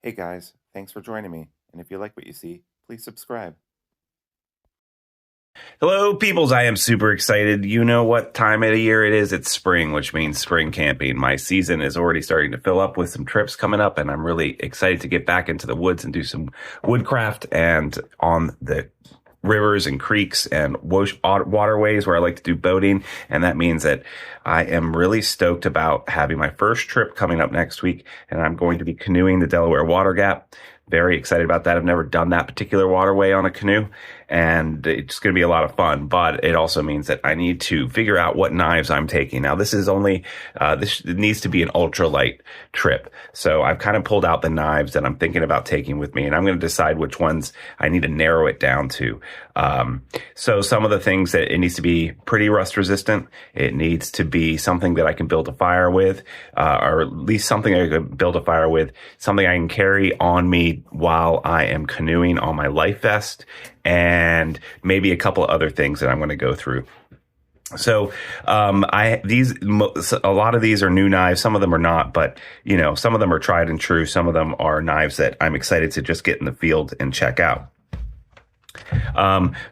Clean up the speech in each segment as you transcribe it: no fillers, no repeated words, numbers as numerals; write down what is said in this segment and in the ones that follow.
Hey guys, thanks for joining me. And if you like what you see, please subscribe. Hello, peoples. I am super excited. You know what time of the year it is? It's spring, which means spring camping. My season is already starting to fill up with some trips coming up, and I'm really excited to get back into the woods and do some woodcraft and on the rivers and creeks and waterways where I like to do boating. And that means that I am really stoked about having my first trip coming up next week, and I'm going to be canoeing the Delaware Water Gap. Very excited about that. I've never done that particular waterway on a canoe, and it's going to be a lot of fun. But it also means that I need to figure out what knives I'm taking. Now, this is only this needs to be an ultralight trip, so I've kind of pulled out the knives that I'm thinking about taking with me, and I'm going to decide which ones I need to narrow it down to. So some of the things that it needs to be pretty rust resistant. It needs to be something that I can build a fire with, or at least something I could build a fire with, something I can carry on me while I am canoeing on my life vest, and maybe a couple of other things that I'm going to go through. So, a lot of these are new knives. Some of them are not, but some of them are tried and true. Some of them are knives that I'm excited to just get in the field and check out.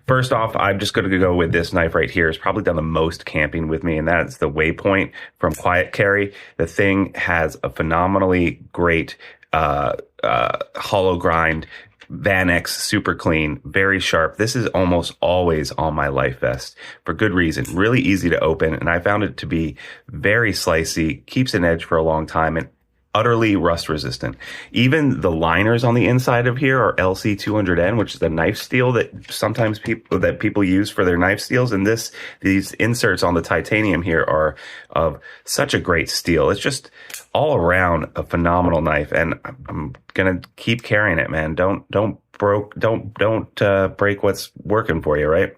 First off, I'm just going to go with this knife right here. It's probably done the most camping with me, and that's the Waypoint from Quiet Carry. The thing has a phenomenally great hollow grind. Van X, super clean, very sharp. This is almost always on my life vest for good reason. Really easy to open, and I found it to be very slicey, keeps an edge for a long time, and utterly rust resistant. Even the liners on the inside of here are LC200N, which is the knife steel that sometimes people use for their knife steels. And these inserts on the titanium here are of such a great steel. It's just all around a phenomenal knife, and I'm gonna keep carrying it, man. Don't break what's working for you, right?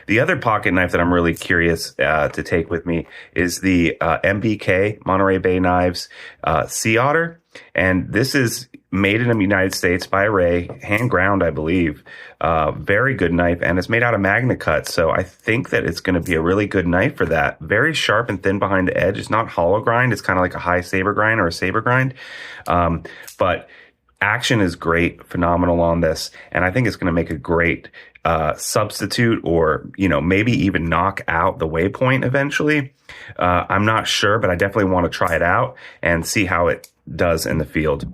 The other pocket knife that I'm really curious to take with me is the MBK Monterey Bay Knives Sea Otter, and this is made in the United States by Ray, hand ground, I believe. Very good knife, and it's made out of Magna Cut, so I think that it's going to be a really good knife for that. Very sharp and thin behind the edge. It's not hollow grind. It's kind of like a high saber grind or a saber grind, but action is great, phenomenal on this, and I think it's going to make a great substitute, or maybe even knock out the Waypoint eventually. I'm not sure, but I definitely want to try it out and see how it does in the field.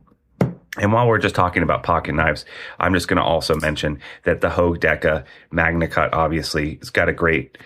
And while we're just talking about pocket knives, I'm just going to also mention that the Hogue Deca Magna Cut, obviously, it's got a great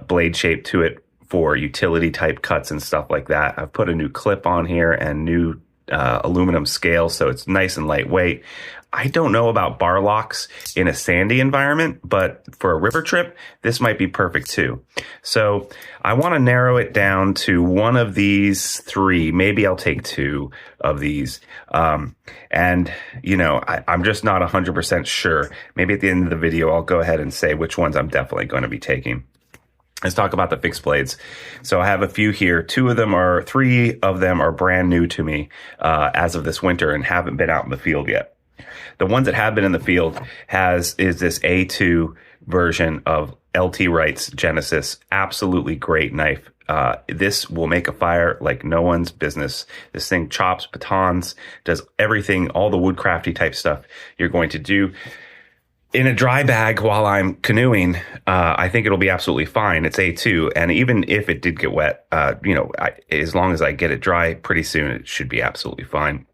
blade shape to it for utility type cuts and stuff like that. I've put a new clip on here and new aluminum scale, so it's nice and lightweight. I don't know about bar locks in a sandy environment, but for a river trip, this might be perfect too. So I want to narrow it down to one of these three. Maybe I'll take two of these. I'm just not 100% sure. Maybe at the end of the video, I'll go ahead and say which ones I'm definitely going to be taking. Let's talk about the fixed blades. So I have a few here. Three of them are brand new to me as of this winter and haven't been out in the field yet. The ones that have been in the field is this A2 version of LT Wright's Genesis. Absolutely great knife. This will make a fire like no one's business. This thing chops batons, does everything, all the woodcrafty type stuff you're going to do. In a dry bag while I'm canoeing, I think it'll be absolutely fine. It's A2, and even if it did get wet, as long as I get it dry pretty soon, it should be absolutely fine.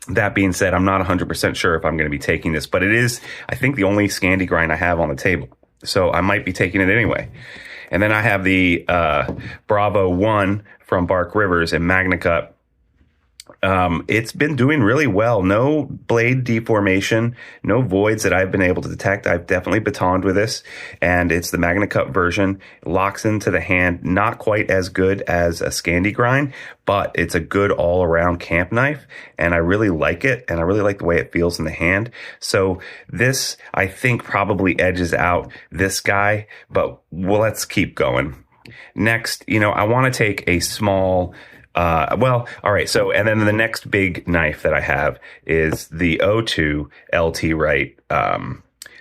That being said, I'm not 100% sure if I'm going to be taking this, but it is, I think, the only Scandi grind I have on the table, so I might be taking it anyway. And then I have the Bravo 1 from Bark Rivers in Magna Cut. It's been doing really well. No blade deformation, no voids that I've been able to detect. I've definitely batoned with this, and it's the Magna Cut version. It locks into the hand, not quite as good as a Scandi grind, but it's a good all-around camp knife, and I really like it, and I really like the way it feels in the hand. So this, I think, probably edges out this guy, but let's keep going. Next, I want to take a small... all right. So, and then the next big knife that I have is the O2 LT Wright,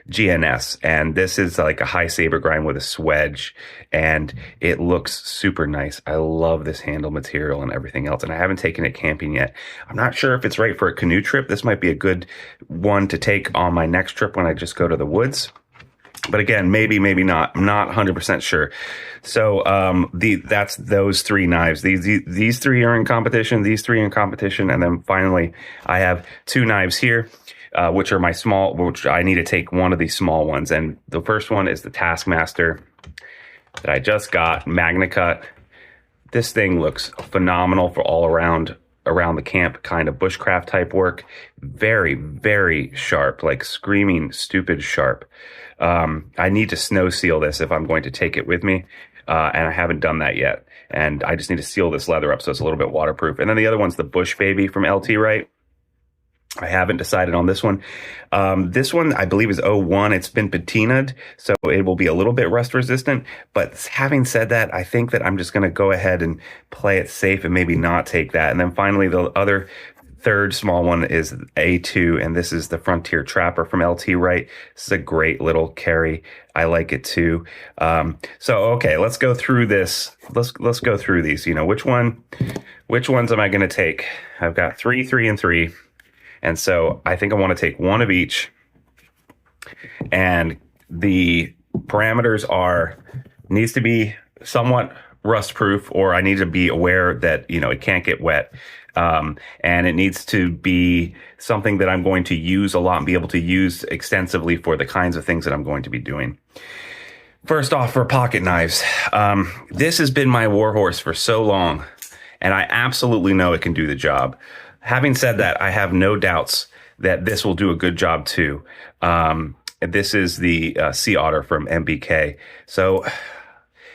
GNS, and this is like a high saber grind with a swedge, and it looks super nice. I love this handle material and everything else, and I haven't taken it camping yet. I'm not sure if it's right for a canoe trip. This might be a good one to take on my next trip when I just go to the woods. But again, maybe not. I'm not 100% sure. So that's those three knives. These three are in competition. These three in competition, and then finally, I have two knives here, which are my small. Which I need to take one of these small ones. And the first one is the Taskmaster that I just got, Magna Cut. This thing looks phenomenal for all around the camp kind of bushcraft type work. Very, very sharp, like screaming stupid sharp. I need to snow seal this if I'm going to take it with me. And I haven't done that yet. And I just need to seal this leather up so it's a little bit waterproof. And then the other one's the Bush Baby from LT Wright. I haven't decided on this one. This one, I believe, is 01. It's been patinaed, so it will be a little bit rust resistant. But having said that, I think that I'm just going to go ahead and play it safe and maybe not take that. And then finally, the other third small one is A2, and this is the Frontier Trapper from LT Wright. This is a great little carry. I like it too. Okay, let's go through this. Let's go through these. Which ones am I going to take? I've got 3, 3, and 3. And so I think I want to take one of each. And the parameters needs to be somewhat rust proof, or I need to be aware that, it can't get wet. And it needs to be something that I'm going to use a lot and be able to use extensively for the kinds of things that I'm going to be doing. First off, for pocket knives, this has been my warhorse for so long, and I absolutely know it can do the job. Having said that, I have no doubts that this will do a good job too. This is the Sea Otter from MBK. So,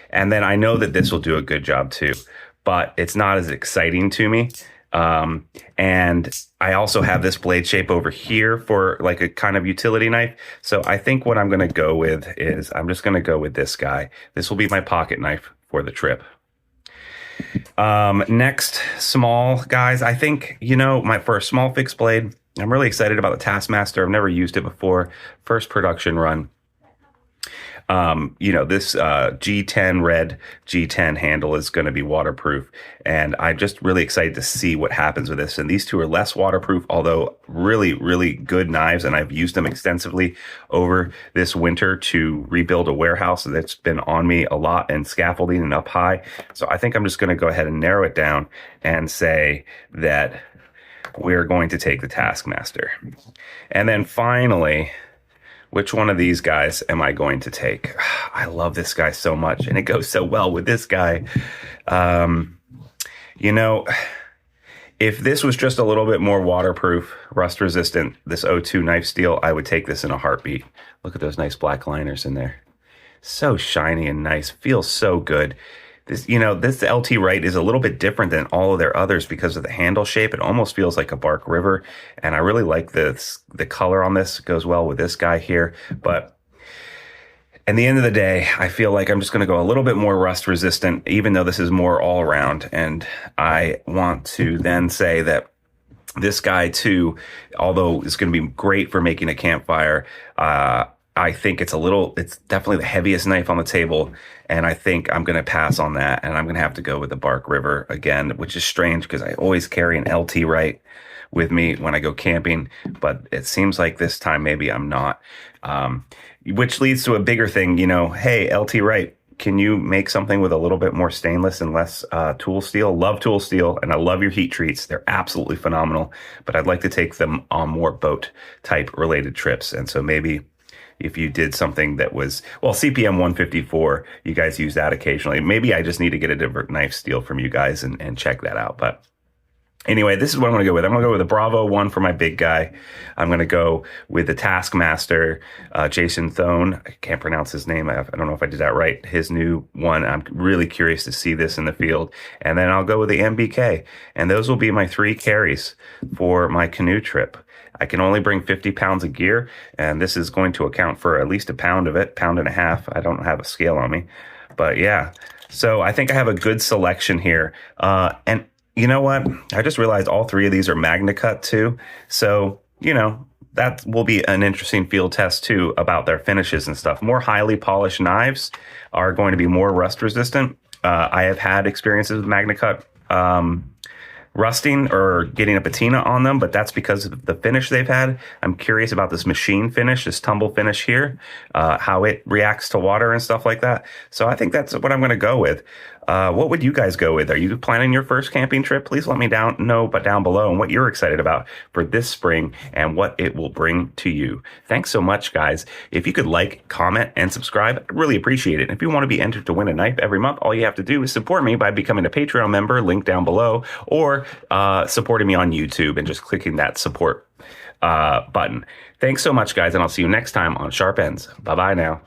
and then I know that this will do a good job too, but it's not as exciting to me. And I also have this blade shape over here for like a kind of utility knife. So I think what I'm going to go with is I'm just going to go with this guy. This will be my pocket knife for the trip. Next, small guys. I think, my first small fixed blade, I'm really excited about the Taskmaster. I've never used it before. First production run. This G10 red G10 handle is going to be waterproof, and I'm just really excited to see what happens with this. And these two are less waterproof, although really, really good knives, and I've used them extensively over this winter to rebuild a warehouse that's been on me a lot, and scaffolding and up high. So I think I'm just going to go ahead and narrow it down and say that we're going to take the Taskmaster. And then finally, which one of these guys am I going to take? I love this guy so much, and it goes so well with this guy. If this was just a little bit more waterproof, rust resistant, this O2 knife steel, I would take this in a heartbeat. Look at those nice black liners in there. So shiny and nice. Feels so good. This LT Wright is a little bit different than all of their others because of the handle shape. It almost feels like a Bark River, and I really like this. The color on this goes well with this guy here. But at the end of the day, I feel like I'm just going to go a little bit more rust resistant, even though this is more all around. And I want to then say that this guy too, although it's going to be great for making a campfire, I think it's definitely the heaviest knife on the table, and I think I'm going to pass on that, and I'm going to have to go with the Bark River again, which is strange because I always carry an LT Wright with me when I go camping, but it seems like this time maybe I'm not, which leads to a bigger thing, hey, LT Wright, can you make something with a little bit more stainless and less tool steel? Love tool steel, and I love your heat treats. They're absolutely phenomenal, but I'd like to take them on more boat type related trips, and so maybe if you did something that was, CPM 154, you guys use that occasionally. Maybe I just need to get a different knife steel from you guys and check that out. But anyway, this is what I'm going to go with. I'm going to go with the Bravo 1 for my big guy. I'm going to go with the Taskmaster, Jason Thone. I can't pronounce his name. I don't know if I did that right. His new one. I'm really curious to see this in the field. And then I'll go with the MBK. And those will be my 3 carries for my canoe trip. I can only bring 50 pounds of gear, and this is going to account for at least a pound of it, pound and a half. I don't have a scale on me, but yeah. So I think I have a good selection here. And you know what? I just realized all 3 of these are Magna Cut too. So, that will be an interesting field test too about their finishes and stuff. More highly polished knives are going to be more rust resistant. I have had experiences with MagnaCut rusting or getting a patina on them, but that's because of the finish they've had. I'm curious about this machine finish, this tumble finish here, how it reacts to water and stuff like that. So I think that's what I'm going to go with. What would you guys go with? Are you planning your first camping trip? Please let me know down below and what you're excited about for this spring and what it will bring to you. Thanks so much, guys. If you could like, comment, and subscribe, I'd really appreciate it. If you want to be entered to win a knife every month, all you have to do is support me by becoming a Patreon member, link down below, or supporting me on YouTube and just clicking that support button. Thanks so much, guys, and I'll see you next time on Sharp Ends. Bye-bye now.